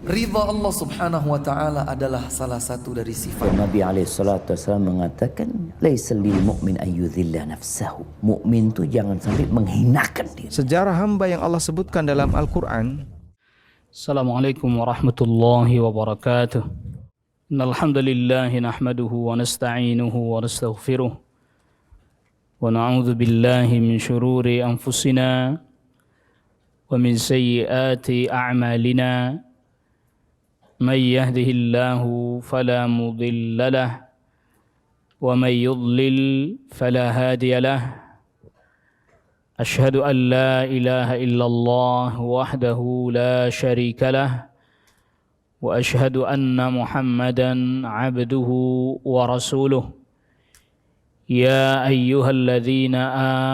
Ridha Allah subhanahu wa ta'ala adalah salah satu dari sifat. Nabi SAW mengatakan, laisa lil mu'min ayyudhilla nafsahu. Mukmin itu jangan sampai menghinakan diri. Sejarah hamba yang Allah sebutkan dalam Al-Quran. Assalamualaikum warahmatullahi wabarakatuh. Innal hamdalillah nahmaduhu wa nasta'inuhu wa nastaghfiruh. Wa na'udzu billahi min shururi anfusina wa min sayyiati a'malina. Man yahdihillahu fala mudilla lahu wa man yudlil fala hadiya lahu. أشهد أن لا إله إلا الله وحده لا شريك له وأشهد أن محمدا عبده ورسوله يا أيها الذين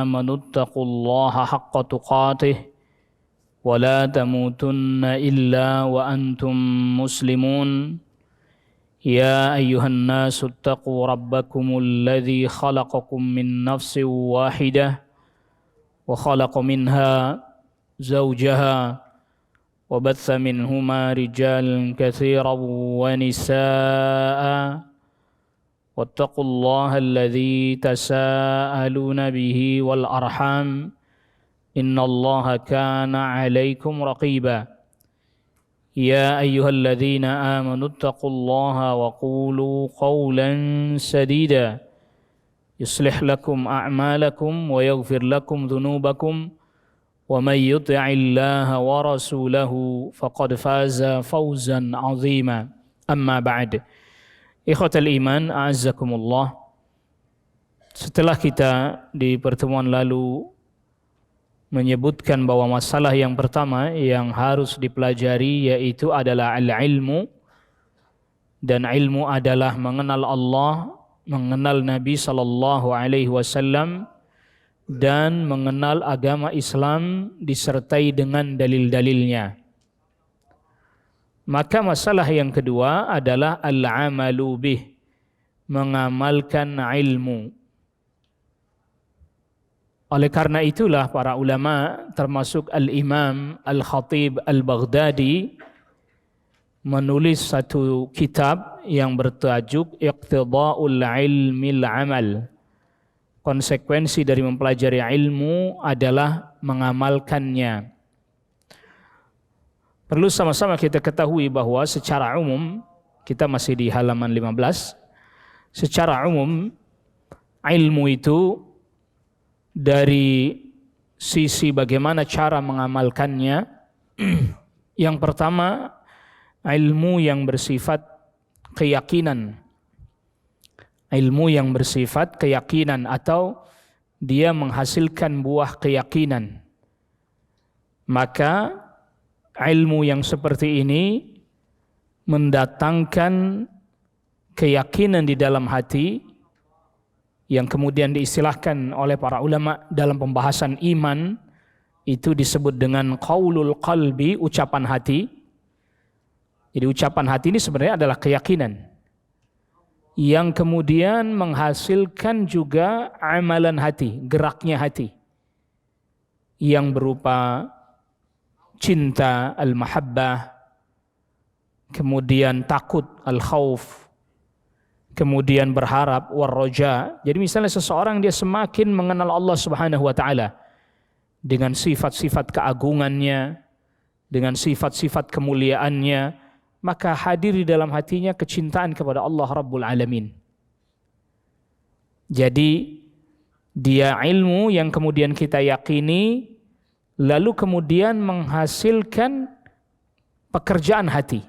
آمنوا اتقوا الله حق تقاته ولا تموتن إلا وأنتم مسلمون يا أيها الناس اتقوا ربكم الذي خلقكم من نفس واحدة وخلق منها زوجها وبث منهما رجالا كثيرا ونساء واتقوا الله الذي تساءلون به والأرحام إن الله كان عليكم رقيبا يا أيها الذين آمنوا اتقوا الله وقولوا قولا سديدا يصلح لكم أعمالكم ويغفر لكم ذنوبكم ومن يطع الله ورسوله فقد فاز فوزا عظيما أما بعد إخوة الإيمان أعزكم الله. Setelah kita di pertemuan lalu menyebutkan bahwa masalah yang pertama yang harus dipelajari yaitu adalah al-ilmu, dan ilmu adalah mengenal Allah, mengenal Nabi sallallahu alaihi wasallam, dan mengenal agama Islam disertai dengan dalil-dalilnya. Maka masalah yang kedua adalah al-amalu bih, mengamalkan ilmu. Oleh karena itulah para ulama termasuk Al-Imam Al-Khatib Al-Baghdadi menulis satu kitab yang bertajuk Iqtida'ul Ilmil Amal. Konsekuensi dari mempelajari ilmu adalah mengamalkannya. Perlu sama-sama kita ketahui bahwa secara umum, kita masih di halaman 15, secara umum ilmu itu dari sisi bagaimana cara mengamalkannya, yang pertama ilmu yang bersifat keyakinan. Ilmu yang bersifat keyakinan atau dia menghasilkan buah keyakinan. Maka ilmu yang seperti ini mendatangkan keyakinan di dalam hati yang kemudian diistilahkan oleh para ulama dalam pembahasan iman itu disebut dengan qaulul qalbi, ucapan hati. Jadi ucapan hati ini sebenarnya adalah keyakinan yang kemudian menghasilkan juga amalan hati, geraknya hati yang berupa cinta, al-mahabbah, kemudian takut, al-khauf, kemudian berharap, war-roja. Jadi misalnya seseorang dia semakin mengenal Allah Subhanahu wa taala dengan sifat-sifat keagungannya, dengan sifat-sifat kemuliaannya, maka hadir di dalam hatinya kecintaan kepada Allah Rabbul Alamin. Jadi dia ilmu yang kemudian kita yakini, lalu kemudian menghasilkan pekerjaan hati,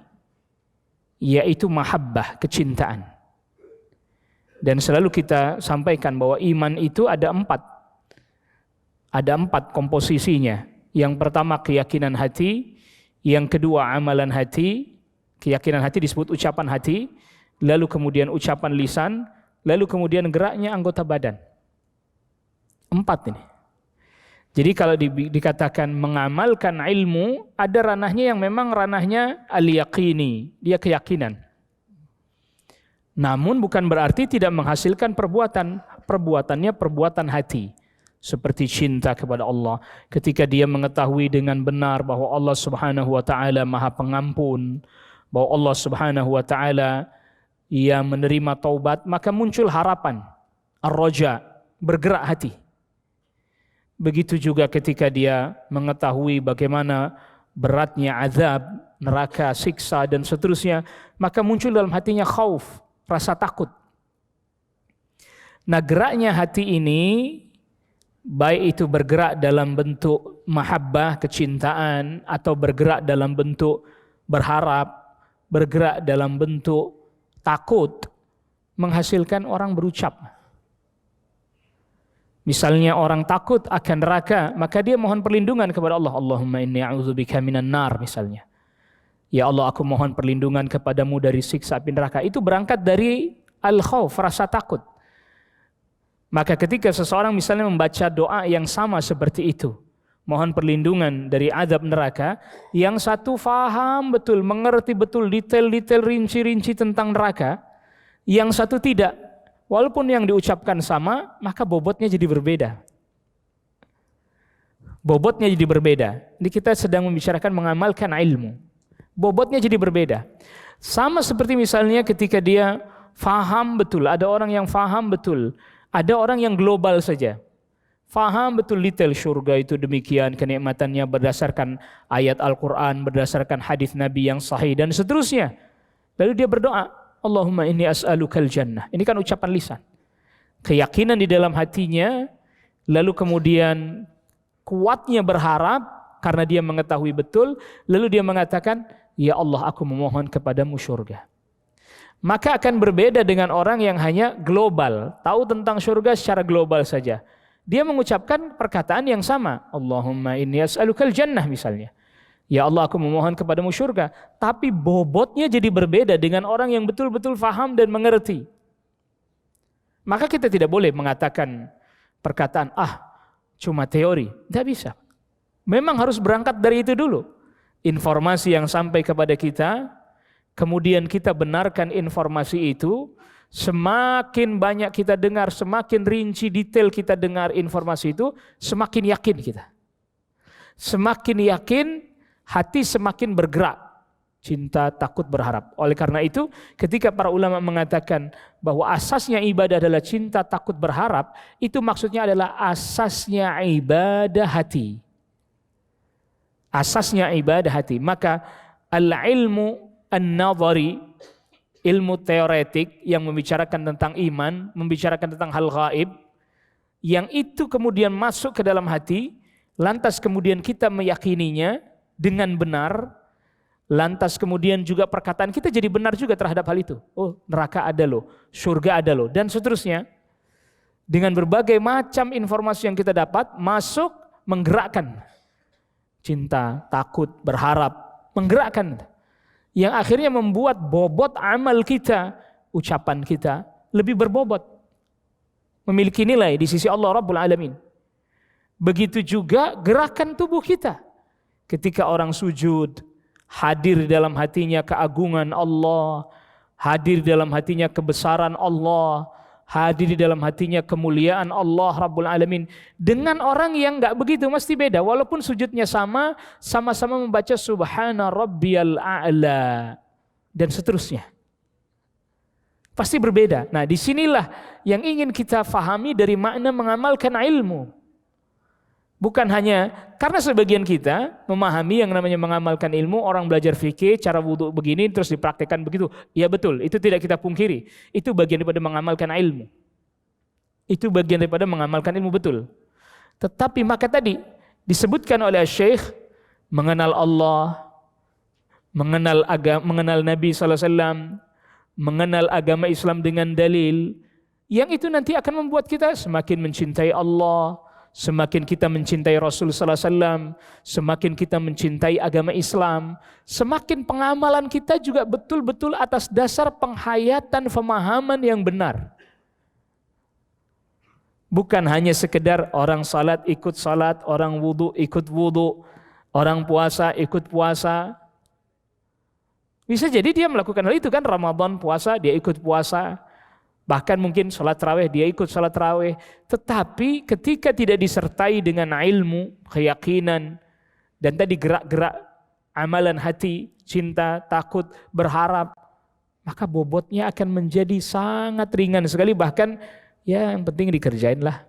yaitu mahabbah, kecintaan. Dan selalu kita sampaikan bahwa iman itu ada empat komposisinya. Yang pertama keyakinan hati, yang kedua amalan hati. Keyakinan hati disebut ucapan hati, lalu kemudian ucapan lisan, lalu kemudian geraknya anggota badan. 4 ini. Jadi kalau dikatakan mengamalkan ilmu, ada ranahnya yang memang ranahnya al-yaqini, dia keyakinan. Namun bukan berarti tidak menghasilkan perbuatan, perbuatannya perbuatan hati. seperti cinta kepada Allah. Ketika dia mengetahui dengan benar bahwa Allah Subhanahu wa taala Maha Pengampun, bahwa Allah Subhanahu wa taala yang menerima taubat, maka muncul harapan, ar-raja, bergerak hati. Begitu juga ketika dia mengetahui bagaimana beratnya azab, neraka, siksa dan seterusnya, maka muncul dalam hatinya khauf, rasa takut. Nah, geraknya hati ini baik itu bergerak dalam bentuk mahabbah, kecintaan, atau bergerak dalam bentuk berharap, bergerak dalam bentuk takut, menghasilkan orang berucap. Misalnya orang takut akan neraka, maka dia mohon perlindungan kepada Allah. Allahumma inni a'udzubika minan nar misalnya. Ya Allah, aku mohon perlindungan kepadamu dari siksa api neraka. Itu berangkat dari al-khauf, rasa takut. Maka ketika seseorang misalnya membaca doa yang sama seperti itu, mohon perlindungan dari azab neraka, yang satu faham betul, mengerti betul detail-detail rinci-rinci tentang neraka, yang satu tidak. Walaupun yang diucapkan sama, maka bobotnya jadi berbeda. Bobotnya jadi berbeda. Ini kita sedang membicarakan mengamalkan ilmu. Bobotnya jadi berbeda. Sama seperti misalnya ketika dia faham betul, ada orang yang faham betul, ada orang yang global saja. Faham betul detail surga itu demikian, kenikmatannya berdasarkan ayat Al-Quran, berdasarkan hadis Nabi yang sahih dan seterusnya. Lalu dia berdoa, Allahumma inni as'alukal jannah. Ini kan ucapan lisan. Keyakinan di dalam hatinya, lalu kemudian kuatnya berharap karena dia mengetahui betul, lalu dia mengatakan, ya Allah, aku memohon kepadamu surga. Maka akan berbeda dengan orang yang hanya global, tahu tentang surga secara global saja. Dia mengucapkan perkataan yang sama, Allahumma inni as'alukal jannah misalnya. Ya Allah, aku memohon kepadamu surga. Tapi bobotnya jadi berbeda dengan orang yang betul-betul faham dan mengerti. Maka kita tidak boleh mengatakan perkataan, cuma teori. Tidak bisa. Memang harus berangkat dari itu dulu. Informasi yang sampai kepada kita, kemudian kita benarkan informasi itu, semakin banyak kita dengar, semakin rinci detail kita dengar informasi itu, semakin yakin kita. Semakin yakin, hati semakin bergerak. Cinta, takut, berharap. Oleh karena itu, ketika para ulama mengatakan bahwa asasnya ibadah adalah cinta, takut, berharap, itu maksudnya adalah asasnya ibadah hati. Asasnya ibadah hati. Maka al-ilmu an-nadhari, ilmu teoretik yang membicarakan tentang iman, membicarakan tentang hal gaib, yang itu kemudian masuk ke dalam hati, lantas kemudian kita meyakininya dengan benar, lantas kemudian juga perkataan kita jadi benar juga terhadap hal itu. Oh, neraka ada loh, surga ada loh, dan seterusnya. Dengan berbagai macam informasi yang kita dapat, masuk menggerakkan cinta, takut, berharap, menggerakkan. Yang akhirnya membuat bobot amal kita, ucapan kita lebih berbobot, memiliki nilai di sisi Allah Rabbul Alamin. Begitu juga gerakan tubuh kita. Ketika orang sujud, hadir dalam hatinya keagungan Allah, hadir dalam hatinya kebesaran Allah, hadir di dalam hatinya kemuliaan Allah Rabbul Alamin. Dengan orang yang enggak begitu mesti beda. Walaupun sujudnya sama, sama-sama membaca Subhana Rabbiyal A'la dan seterusnya. Pasti berbeda. Nah, disinilah yang ingin kita fahami dari makna mengamalkan ilmu. Bukan hanya karena sebagian kita memahami yang namanya mengamalkan ilmu, orang belajar fikih, cara wudhu begini terus dipraktekkan begitu. Ya betul, itu tidak kita pungkiri. Itu bagian daripada mengamalkan ilmu. Itu bagian daripada mengamalkan ilmu, betul. Tetapi maka tadi disebutkan oleh Syekh mengenal Allah, mengenal Nabi SAW, mengenal agama Islam dengan dalil, yang itu nanti akan membuat kita semakin mencintai Allah, semakin kita mencintai Rasul sallallahu alaihi wasallam, semakin kita mencintai agama Islam, semakin pengamalan kita juga betul-betul atas dasar penghayatan pemahaman yang benar. Bukan hanya sekedar orang salat ikut salat, orang wudu ikut wudu, orang puasa ikut puasa. Bisa jadi dia melakukan hal itu kan, Ramadan puasa dia ikut puasa, Bahkan mungkin sholat tarawih, dia ikut sholat tarawih. Tetapi ketika tidak disertai dengan ilmu, keyakinan, dan tadi gerak-gerak amalan hati, cinta, takut, berharap, maka bobotnya akan menjadi sangat ringan sekali. Bahkan ya yang penting dikerjain lah.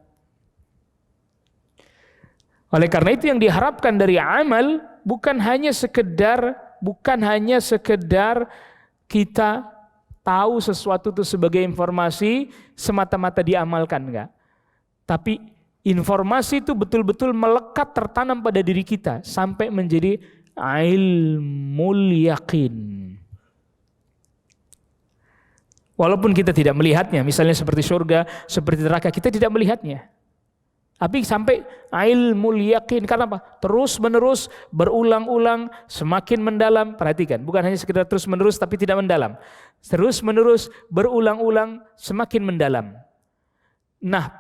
Oleh karena itu yang diharapkan dari amal bukan hanya sekedar kita tahu sesuatu itu sebagai informasi semata-mata diamalkan, enggak. Tapi informasi itu betul-betul melekat, tertanam pada diri kita sampai menjadi ilmul yaqin. Walaupun kita tidak melihatnya, misalnya seperti surga, seperti neraka, kita tidak melihatnya. Tapi sampai ilmul yaqin. Karena apa? Terus menerus, berulang-ulang, semakin mendalam. Perhatikan, bukan hanya sekedar terus menerus tapi tidak mendalam. Terus menerus, berulang-ulang, semakin mendalam. Nah,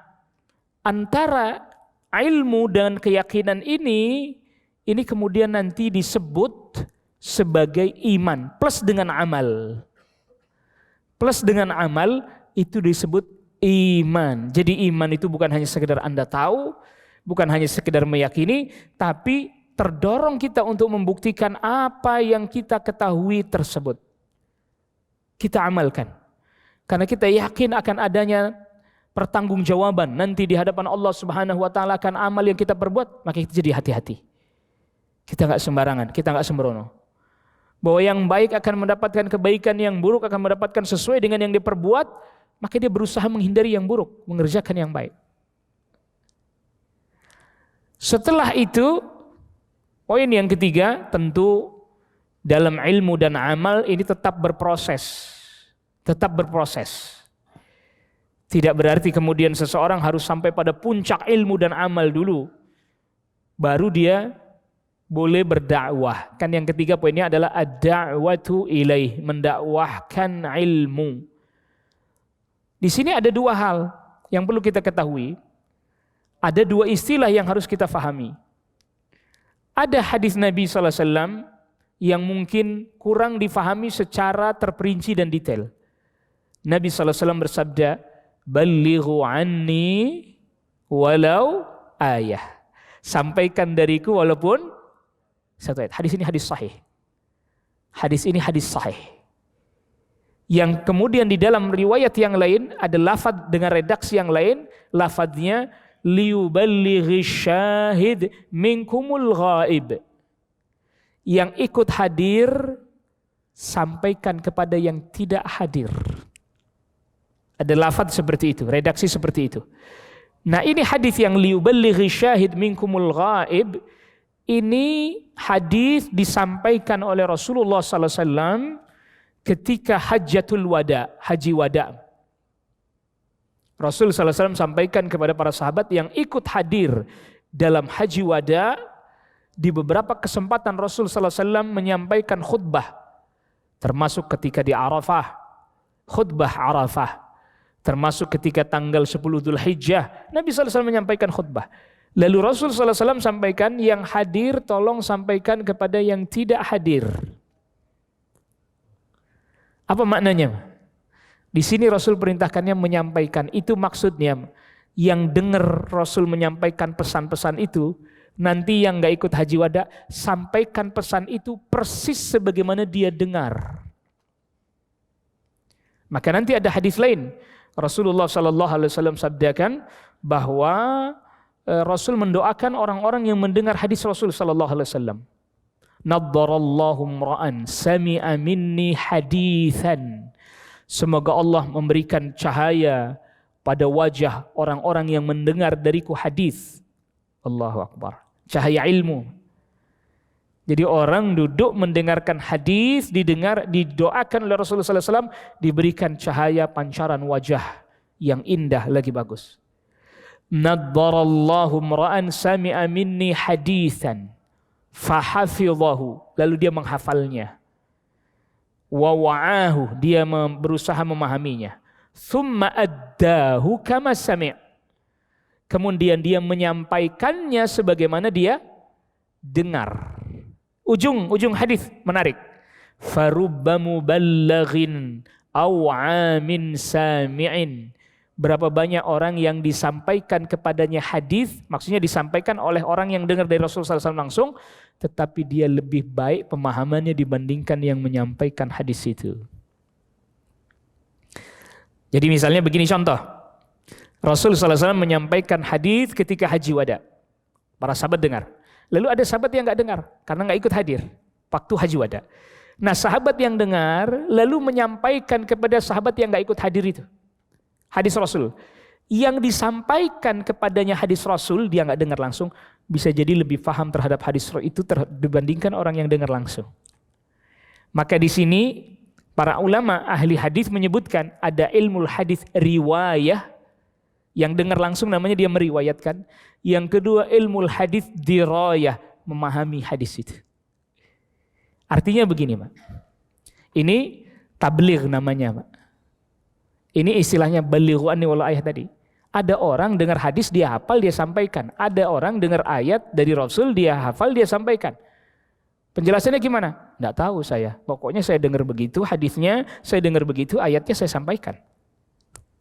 antara ilmu dan keyakinan ini kemudian nanti disebut sebagai iman plus dengan amal. Plus dengan amal itu disebut iman. Jadi iman itu bukan hanya sekedar Anda tahu, bukan hanya sekedar meyakini, tapi terdorong kita untuk membuktikan apa yang kita ketahui tersebut. Kita amalkan. Karena kita yakin akan adanya pertanggungjawaban nanti di hadapan Allah Subhanahu wa taala akan amal yang kita perbuat, maka kita jadi hati-hati. Kita enggak sembarangan, kita enggak sembrono. Bahwa yang baik akan mendapatkan kebaikan, yang buruk akan mendapatkan sesuai dengan yang diperbuat, maka dia berusaha menghindari yang buruk, mengerjakan yang baik. Setelah itu, poin yang ketiga, tentu dalam ilmu dan amal ini tetap berproses. Tetap berproses. Tidak berarti kemudian seseorang harus sampai pada puncak ilmu dan amal dulu, baru dia boleh berdakwah. Kan yang ketiga poinnya adalah ad-da'watu ilaih, mendakwahkan ilmu. Di sini ada dua hal yang perlu kita ketahui. Ada dua istilah yang harus kita fahami. Ada hadis Nabi SAW yang mungkin kurang difahami secara terperinci dan detail. Nabi SAW bersabda, "Ballighu anni walau ayah." Sampaikan dariku walaupun satu ayat. Hadis ini hadis sahih. Hadis ini hadis sahih. Yang kemudian di dalam riwayat yang lain ada lafaz dengan redaksi yang lain, lafaznya liyuballighi syahid minkumul ghaib. Yang ikut hadir sampaikan kepada yang tidak hadir. Ada lafaz seperti itu, redaksi seperti itu. Nah, ini hadis yang liyuballighi syahid minkumul ghaib, ini hadis disampaikan oleh Rasulullah sallallahu alaihi wasallam ketika Hajjatul Wada, haji wada. Rasul sallallahu alaihi wasallam sampaikan kepada para sahabat yang ikut hadir dalam haji wada. Di beberapa kesempatan Rasul sallallahu alaihi wasallam menyampaikan khutbah, termasuk ketika di Arafah, khutbah Arafah, termasuk ketika tanggal 10 Dzulhijjah, Nabi sallallahu alaihi wasallam menyampaikan khutbah. Lalu Rasul sallallahu alaihi wasallam sampaikan, yang hadir tolong sampaikan kepada yang tidak hadir. Apa maknanya? Di sini Rasul perintahkannya menyampaikan. Itu maksudnya, yang dengar Rasul menyampaikan pesan-pesan itu, nanti yang gak ikut haji wada, sampaikan pesan itu persis sebagaimana dia dengar. Maka nanti ada hadis lain. Rasulullah SAW sabdakan bahwa Rasul mendoakan orang-orang yang mendengar hadis Rasul SAW. Naddarallahu mra'an sami'a minni hadithan. Semoga Allah memberikan cahaya pada wajah orang-orang yang mendengar dariku hadis. Allahu Akbar. Cahaya ilmu. Jadi orang duduk mendengarkan hadis, didoakan oleh Rasulullah SAW, diberikan cahaya pancaran wajah yang indah lagi bagus. Naddarallahu mra'an sami'a minni hadithan fahafidhahu, lalu dia menghafalnya. Wa wa'ahu, dia berusaha memahaminya. Thumma addahu kama sami', kemudian dia menyampaikannya sebagaimana dia dengar. Ujung hadis menarik. Farubba muballighin Aw 'amin sami'in. Berapa banyak orang yang disampaikan kepadanya hadis, maksudnya disampaikan oleh orang yang dengar dari Rasulullah SAW langsung, tetapi dia lebih baik pemahamannya dibandingkan yang menyampaikan hadis itu. Jadi misalnya begini contoh, Rasulullah SAW menyampaikan hadis ketika haji wada, para sahabat dengar. Lalu ada sahabat yang nggak dengar karena nggak ikut hadir waktu haji wada. Nah, sahabat yang dengar lalu menyampaikan kepada sahabat yang nggak ikut hadir itu hadis Rasul. Yang disampaikan kepadanya hadis Rasul, dia nggak dengar langsung, bisa jadi lebih paham terhadap hadis itu dibandingkan orang yang dengar langsung. Maka di sini para ulama ahli hadis menyebutkan ada ilmu hadis riwayah, yang dengar langsung namanya dia meriwayatkan. Yang kedua ilmu hadis dirayah, memahami hadis itu. Artinya begini, Pak. Ini tabligh namanya, Pak. Ini istilahnya balighu anni walau ayah tadi. Ada orang dengar hadis dia hafal dia sampaikan. Ada orang dengar ayat dari Rasul dia hafal dia sampaikan. Penjelasannya gimana? Nggak tahu saya. Pokoknya saya dengar begitu hadisnya, saya dengar begitu ayatnya saya sampaikan.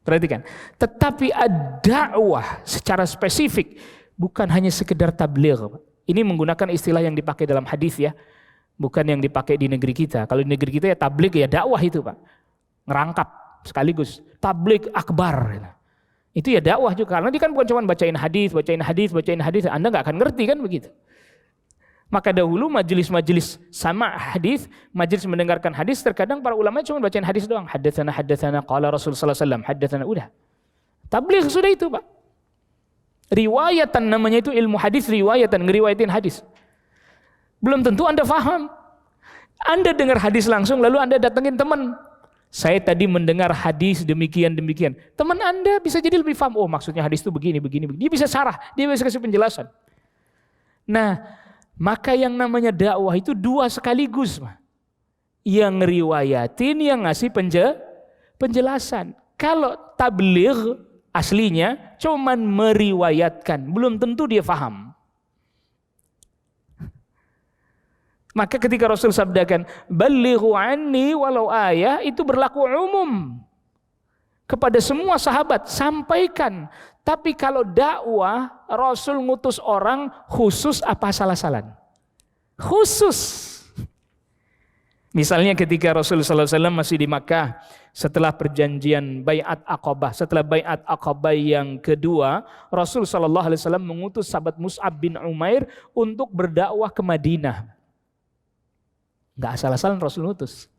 Perhatikan. Tetapi ad-da'wah secara spesifik bukan hanya sekedar tabligh. Ini menggunakan istilah yang dipakai dalam hadis ya. Bukan yang dipakai di negeri kita. Kalau di negeri kita ya tabligh ya dakwah itu, Pak. Ngerangkap sekaligus tabligh akbar. Itu ya dakwah juga. Karena dia kan bukan cuma bacain hadis, Anda nggak akan ngerti kan begitu. Maka dahulu majelis-majelis sama hadis, majelis mendengarkan hadis, terkadang para ulama cuma bacain hadis doang. Haddatsana qala Rasul sallallahu alaihi wasallam, haddatsana udah. Tabligh sudah itu, Pak. Riwayatan namanya itu ilmu hadis, riwayatan, ngeriwayatin hadis. Belum tentu Anda faham. Anda dengar hadis langsung lalu Anda datengin teman. Saya tadi mendengar hadis demikian. Teman Anda bisa jadi lebih paham. Oh, maksudnya hadis itu begini. Dia bisa sarah, dia bisa kasih penjelasan. Nah, maka yang namanya dakwah itu dua sekaligus. Yang ngeriwayatin, yang ngasih penjelasan. Kalau tabligh aslinya cuman meriwayatkan, belum tentu dia paham. Maka ketika Rasul sabdakan balighu anni walau ayah, itu berlaku umum kepada semua sahabat, sampaikan. Tapi kalau dakwah Rasul ngutus orang khusus apa salah-salan? Khusus. Misalnya ketika Rasul sallallahu alaihi wasallam masih di Makkah, setelah perjanjian Bai'at Aqabah, setelah Bai'at Aqabah yang kedua, Rasul sallallahu alaihi wasallam mengutus sahabat Mus'ab bin Umair untuk berdakwah ke Madinah. Enggak asal-asalan Rasul utus.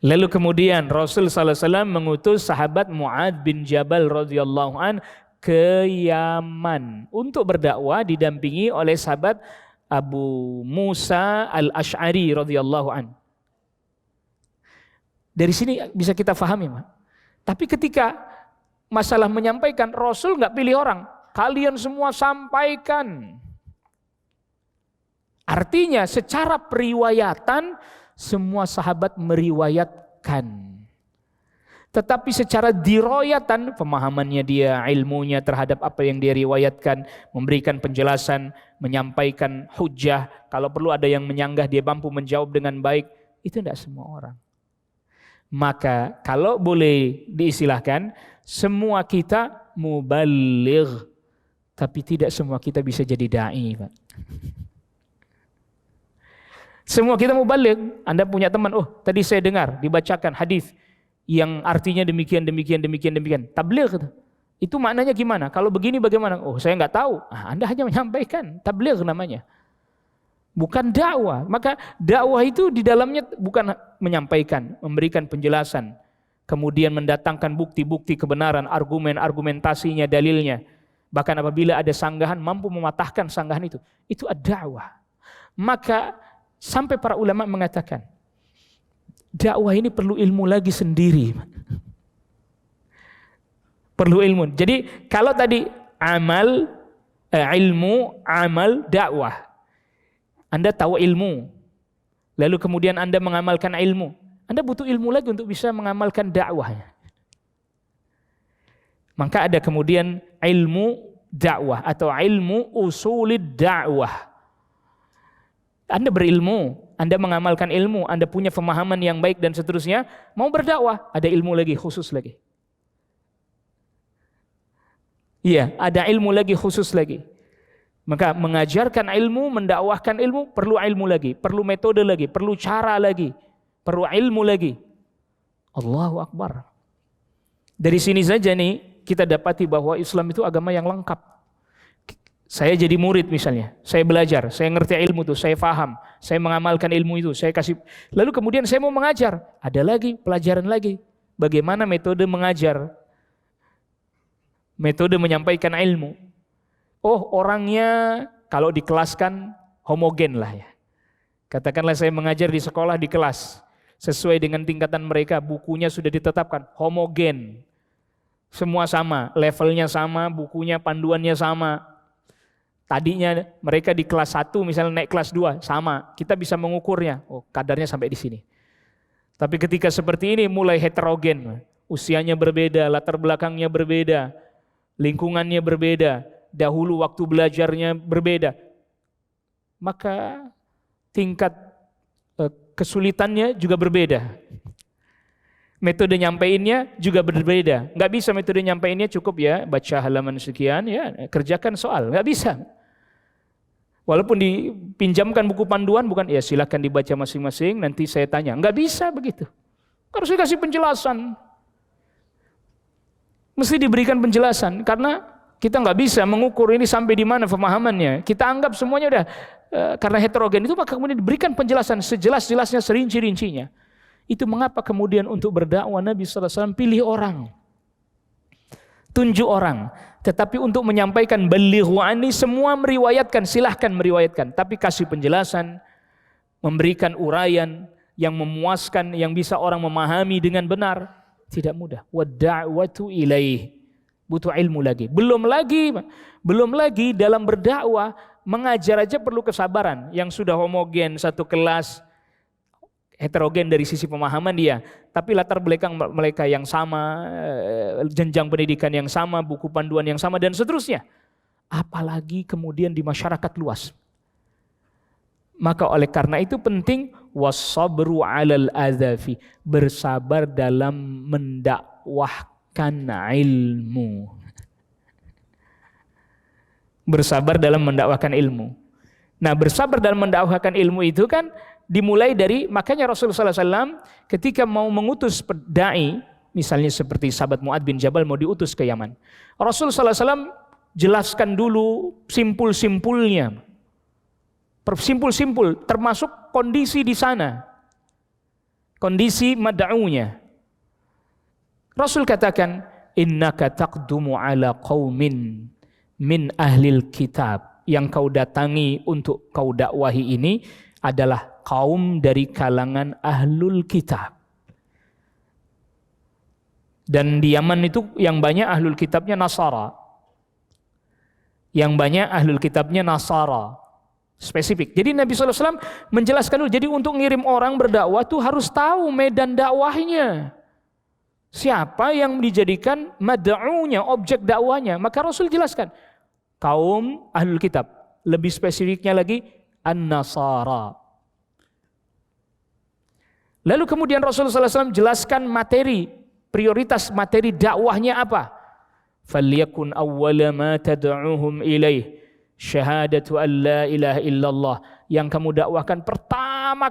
Lalu kemudian Rasul sallallahu alaihi wasallam mengutus sahabat Mu'adz bin Jabal radhiyallahu an ke Yaman untuk berdakwah didampingi oleh sahabat Abu Musa al-Ash'ari radhiyallahu an. Dari sini bisa kita pahami, Pak. Tapi ketika masalah menyampaikan, Rasul enggak pilih orang. Kalian semua sampaikan. Artinya secara periwayatan semua sahabat meriwayatkan. Tetapi secara diroyatan, pemahamannya dia, ilmunya terhadap apa yang dia riwayatkan, memberikan penjelasan, menyampaikan hujjah, kalau perlu ada yang menyanggah dia mampu menjawab dengan baik, itu tidak semua orang. Maka kalau boleh diistilahkan, semua kita muballigh, tapi tidak semua kita bisa jadi da'i, Pak. Semua kita muballigh. Anda punya teman, oh tadi saya dengar dibacakan hadis yang artinya demikian. Tabligh itu maknanya gimana? Kalau begini bagaimana? Oh saya nggak tahu. Anda hanya menyampaikan. Tabligh namanya. Bukan dakwah. Maka dakwah itu di dalamnya bukan menyampaikan, memberikan penjelasan, kemudian mendatangkan bukti-bukti kebenaran, argumentasinya, dalilnya. Bahkan apabila ada sanggahan mampu mematahkan sanggahan itu. Itu ad-da'wah. Maka sampai para ulama mengatakan dakwah ini perlu ilmu lagi sendiri. Perlu ilmu. Jadi kalau tadi ilmu, amal, dakwah. Anda tahu ilmu. Lalu kemudian Anda mengamalkan ilmu. Anda butuh ilmu lagi untuk bisa mengamalkan dakwahnya. Maka ada kemudian ilmu dakwah atau ilmu usulid dakwah. Anda berilmu, Anda mengamalkan ilmu, Anda punya pemahaman yang baik dan seterusnya, mau berdakwah, ada ilmu lagi khusus lagi. Iya, ada ilmu lagi khusus lagi. Maka mengajarkan ilmu, mendakwahkan ilmu, perlu ilmu lagi, perlu metode lagi, perlu cara lagi, perlu ilmu lagi. Allahu Akbar. Dari sini saja nih, kita dapati bahwa Islam itu agama yang lengkap. Saya jadi murid misalnya, saya belajar, saya ngerti ilmu itu, saya paham, saya mengamalkan ilmu itu, saya kasih. Lalu kemudian saya mau mengajar, ada lagi pelajaran lagi. Bagaimana metode mengajar, metode menyampaikan ilmu. Oh, orangnya kalau dikelaskan homogen lah ya. Katakanlah saya mengajar di sekolah, di kelas, sesuai dengan tingkatan mereka, bukunya sudah ditetapkan homogen, semua sama, levelnya sama, bukunya, panduannya sama. Tadinya mereka di kelas 1 misalnya naik kelas 2 sama, kita bisa mengukurnya, oh kadarnya sampai di sini. Tapi ketika seperti ini mulai heterogen, usianya berbeda, latar belakangnya berbeda, lingkungannya berbeda, dahulu waktu belajarnya berbeda, maka tingkat kesulitannya juga berbeda. Metode nyampeinnya juga berbeda. Nggak bisa metode nyampeinnya cukup ya baca halaman sekian ya kerjakan soal, nggak bisa. Walaupun dipinjamkan buku panduan, bukan ya silakan dibaca masing-masing, nanti saya tanya. Nggak bisa begitu. Harus dikasih penjelasan. Mesti diberikan penjelasan, karena kita nggak bisa mengukur ini sampai di mana pemahamannya. Kita anggap semuanya udah karena heterogen itu, maka kemudian diberikan penjelasan sejelas-jelasnya, serinci-rincinya. Itu mengapa kemudian untuk berdakwah Nabi SAW pilih orang, tunjuk orang. Tetapi untuk menyampaikan balighu anni, semua meriwayatkan, silahkan meriwayatkan. Tapi kasih penjelasan, memberikan uraian yang memuaskan, yang bisa orang memahami dengan benar, tidak mudah. Wa da'watu ilaih, butuh ilmu lagi. Belum lagi dalam berdakwah, mengajar aja perlu kesabaran. Yang sudah homogen, satu kelas, heterogen dari sisi pemahaman dia, tapi latar belakang mereka yang sama, jenjang pendidikan yang sama, buku panduan yang sama dan seterusnya. Apalagi kemudian di masyarakat luas. Maka oleh karena itu penting was-sabru 'alal adzafi, bersabar dalam mendakwahkan ilmu. Bersabar dalam mendakwahkan ilmu. Nah, bersabar dalam mendakwahkan ilmu itu kan dimulai dari, makanya Rasulullah SAW ketika mau mengutus dai, misalnya seperti sahabat Mu'adz bin Jabal mau diutus ke Yaman, Rasulullah SAW jelaskan dulu simpul-simpulnya, simpul-simpul, termasuk kondisi di sana, kondisi mad'unya. Rasul katakan, innaka taqdumu ala qaumin min ahlil kitab, yang kau datangi untuk kau dakwahi ini adalah kaum dari kalangan ahlul kitab. Dan di Yaman itu yang banyak ahlul kitabnya Nasara. Yang banyak ahlul kitabnya Nasara. Spesifik. Jadi Nabi SAW menjelaskan dulu, jadi untuk ngirim orang berdakwah tuh harus tahu medan dakwahnya. Siapa yang dijadikan mad'unya, objek dakwahnya. Maka Rasul jelaskan, kaum ahlul kitab. Lebih spesifiknya lagi, An-Nasara. Lalu kemudian Rasulullah SAW jelaskan materi, prioritas materi dakwahnya apa? فَلْيَكُنْ أَوَّلَ مَا تَدْعُوهُمْ إِلَيْهِ شَهَادَةُ أَنْ لَا إِلَهَ إِلَّا اللَّهِ. Yang kamu dakwahkan pertama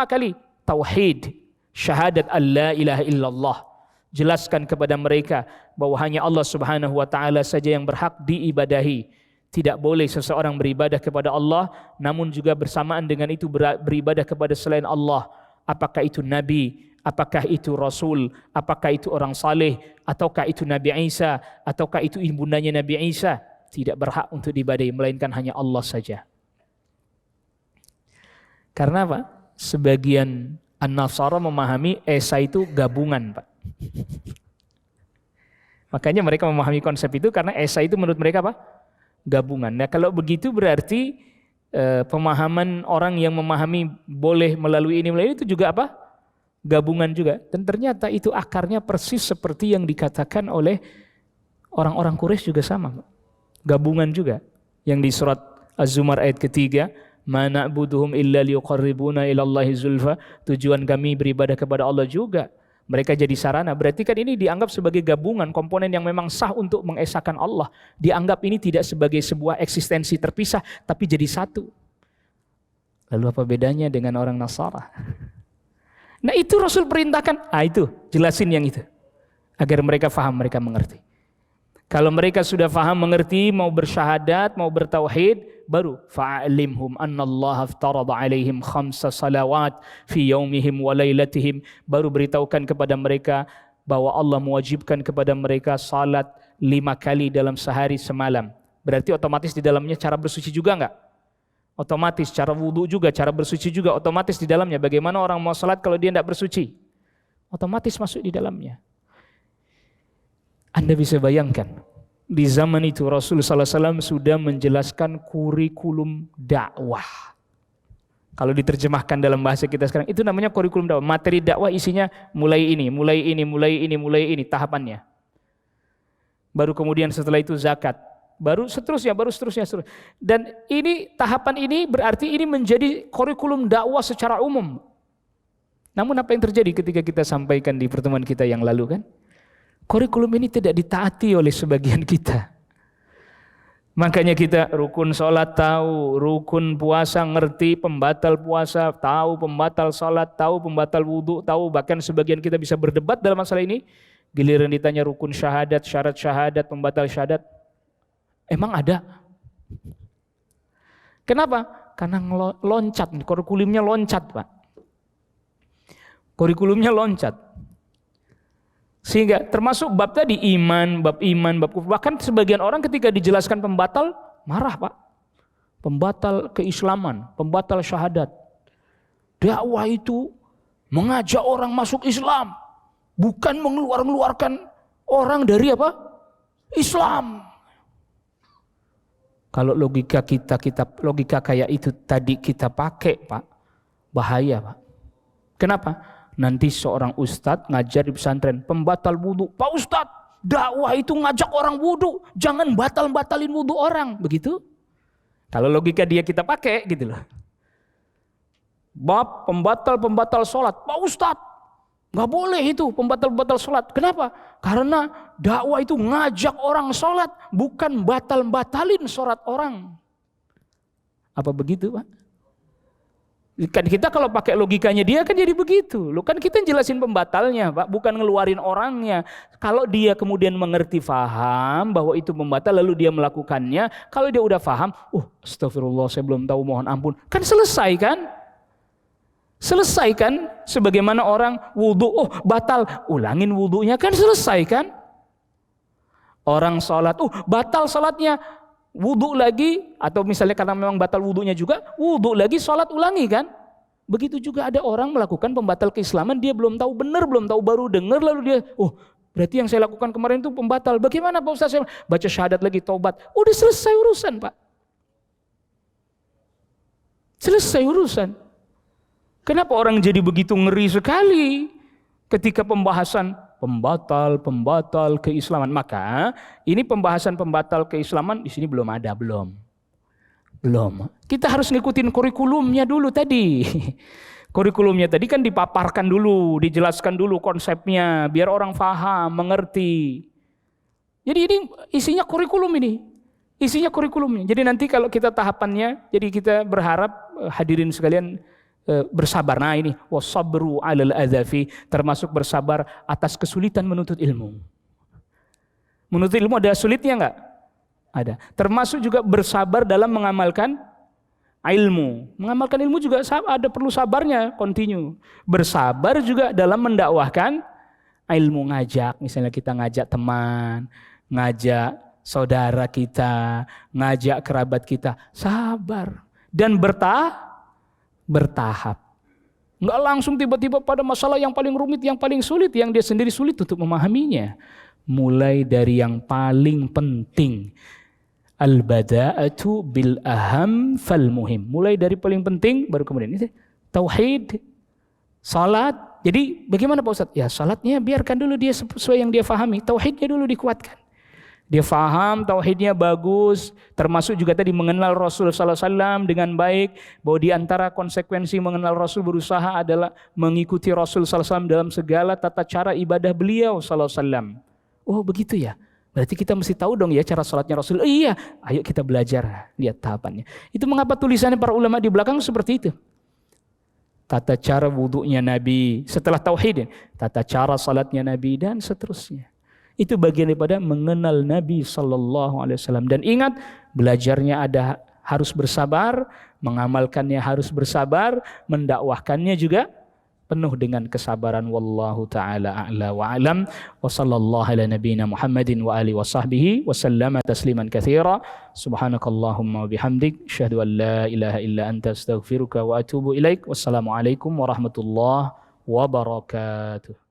kali tauhid, syahadat an la ilaha illallah. Jelaskan kepada mereka bahwa hanya Allah Subhanahu wa taala saja yang berhak diibadahi. Tidak boleh seseorang beribadah kepada Allah namun juga bersamaan dengan itu beribadah kepada selain Allah. Apakah itu nabi, apakah itu rasul, apakah itu orang saleh, ataukah itu Nabi Isa, ataukah itu ibundanya Nabi Isa, tidak berhak untuk diibadahi melainkan hanya Allah saja. Karena apa? Sebagian An-Nasara memahami Esa itu gabungan, Pak. Makanya mereka memahami konsep itu karena Esa itu menurut mereka apa? Gabungan. Nah, kalau begitu berarti pemahaman orang yang memahami boleh melalui ini itu juga apa? Gabungan juga. Dan ternyata itu akarnya persis seperti yang dikatakan oleh orang-orang Quraisy juga sama. Gabungan juga. Yang di surat Az-Zumar ayat ketiga, Ma na'buduhum illa liqarribuna ilallahi zulfa. Tujuan kami beribadah kepada Allah juga. Mereka jadi sarana. Berarti kan ini dianggap sebagai gabungan komponen yang memang sah untuk mengesahkan Allah. Dianggap ini tidak sebagai sebuah eksistensi terpisah, tapi jadi satu. Lalu apa bedanya dengan orang Nasara? Nah itu Rasul perintahkan. Itu jelasin yang itu. Agar mereka faham, mereka mengerti. Kalau mereka sudah faham, mengerti, mau bersyahadat, mau bertauhid, baru fa'alimhum annallaha aftarada alaihim khamsa salawat fi yaumihim wa lailatihim. Baru beritahukan kepada mereka bahwa Allah mewajibkan kepada mereka salat 5 kali dalam sehari semalam. Berarti otomatis di dalamnya cara bersuci juga enggak? Otomatis cara wudu juga, cara bersuci juga otomatis di dalamnya. Bagaimana orang mau salat kalau dia tidak bersuci? Otomatis masuk di dalamnya. Anda bisa bayangkan, di zaman itu Rasulullah SAW sudah menjelaskan kurikulum dakwah. Kalau diterjemahkan dalam bahasa kita sekarang, itu namanya kurikulum dakwah. Materi dakwah isinya mulai ini tahapannya. Baru kemudian setelah itu zakat. Baru seterusnya. Dan ini tahapan ini berarti ini menjadi kurikulum dakwah secara umum. Namun apa yang terjadi ketika kita sampaikan di pertemuan kita yang lalu kan? Kurikulum ini tidak ditaati oleh sebagian kita. Makanya kita rukun sholat tahu, rukun puasa ngerti, pembatal puasa tahu, pembatal sholat tahu, pembatal wudhu tahu. Bahkan sebagian kita bisa berdebat dalam masalah ini. Giliran ditanya rukun syahadat, syarat syahadat, pembatal syahadat, emang ada? Kenapa? Karena loncat, kurikulumnya loncat Pak. Kurikulumnya loncat. Sehingga termasuk bab tadi bab kufur. Bahkan sebagian orang ketika dijelaskan pembatal marah Pak. Pembatal keislaman, pembatal syahadat. Dakwah itu mengajak orang masuk Islam, bukan mengeluarkan orang dari apa? Islam. Kalau logika logika kayak itu tadi kita pakai Pak, bahaya Pak. Kenapa? Nanti seorang ustadz ngajar di pesantren, pembatal wudu. Pak Ustadz, dakwah itu ngajak orang wudu, jangan batalin wudu orang, begitu? Kalau logika dia kita pakai gitu loh. Bab pembatal sholat, Pak Ustadz, nggak boleh itu pembatal sholat. Kenapa? Karena dakwah itu ngajak orang sholat, bukan batalin sholat orang. Apa begitu Pak? Kan kita kalau pakai logikanya dia kan jadi begitu. Loh kan kita jelasin pembatalnya Pak, bukan ngeluarin orangnya. Kalau dia kemudian mengerti faham bahwa itu pembatal lalu dia melakukannya, kalau dia udah faham, astagfirullah saya belum tahu mohon ampun. Kan selesai kan? Selesai kan? Sebagaimana orang wudu, batal, ulangin wudunya kan selesai kan? Orang sholat, batal sholatnya, wudu lagi, atau misalnya karena memang batal wudunya juga, wudu lagi, sholat ulangi kan? Begitu juga ada orang melakukan pembatal keislaman, dia belum tahu benar, belum tahu, baru dengar lalu dia, berarti yang saya lakukan kemarin itu pembatal. Bagaimana Pak Ustaz? Saya baca syahadat lagi, taubat. Udah selesai urusan Pak. Selesai urusan. Kenapa orang jadi begitu ngeri sekali ketika pembahasan pembatal keislaman? Maka ini pembahasan pembatal keislaman di sini belum ada, belum. Kita harus ngikutin kurikulumnya dulu tadi. Kurikulumnya tadi kan dipaparkan dulu, dijelaskan dulu konsepnya biar orang paham, mengerti. Jadi ini isinya kurikulum ini. Isinya kurikulumnya. Jadi nanti kalau kita tahapannya, jadi kita berharap hadirin sekalian bersabar. Nah ini wasabru 'alal adzafi, termasuk bersabar atas kesulitan menuntut ilmu. Menuntut ilmu ada sulitnya enggak? Ada. Termasuk juga bersabar dalam mengamalkan ilmu. Mengamalkan ilmu juga ada perlu sabarnya, continue. Bersabar juga dalam mendakwahkan ilmu, ngajak, misalnya kita ngajak teman, ngajak saudara kita, ngajak kerabat kita, sabar dan bertahap. Enggak langsung tiba-tiba pada masalah yang paling rumit, yang paling sulit, yang dia sendiri sulit untuk memahaminya. Mulai dari yang paling penting. Al-bada'atu bil aham fal muhim. Mulai dari paling penting baru kemudian ini tauhid, salat. Jadi bagaimana Pak Ustaz? Ya salatnya biarkan dulu dia sesuai yang dia fahami. Tauhidnya dulu dikuatkan. Dia faham tauhidnya bagus, termasuk juga tadi mengenal Rasul sallallahu alaihi wasallam dengan baik, bahwa di antara konsekuensi mengenal Rasul berusaha adalah mengikuti Rasul sallallahu alaihi wasallam dalam segala tata cara ibadah beliau sallallahu alaihi wasallam. Oh, begitu ya. Berarti kita mesti tahu dong ya cara salatnya Rasul. Iya, ayo kita belajar, lihat tahapannya. Itu mengapa tulisannya para ulama di belakang seperti itu. Tata cara wudunya Nabi, setelah tauhid, tata cara salatnya Nabi dan seterusnya. Itu bagian daripada mengenal Nabi sallallahu alaihi wasallam. Dan ingat, belajarnya harus bersabar, mengamalkannya harus bersabar, mendakwahkannya juga penuh dengan kesabaran. Wallahu taala a'la wa a'lam. Wa sallallahu ala nabiyyina Muhammadin wa alihi wa sahbihi wa sallama tasliman katsira. Subhanakallahumma wa bihamdik, asyhadu an la ilaha illa anta astaghfiruka wa atubu ilaik. Wassalamu alaikum warahmatullahi wabarakatuh.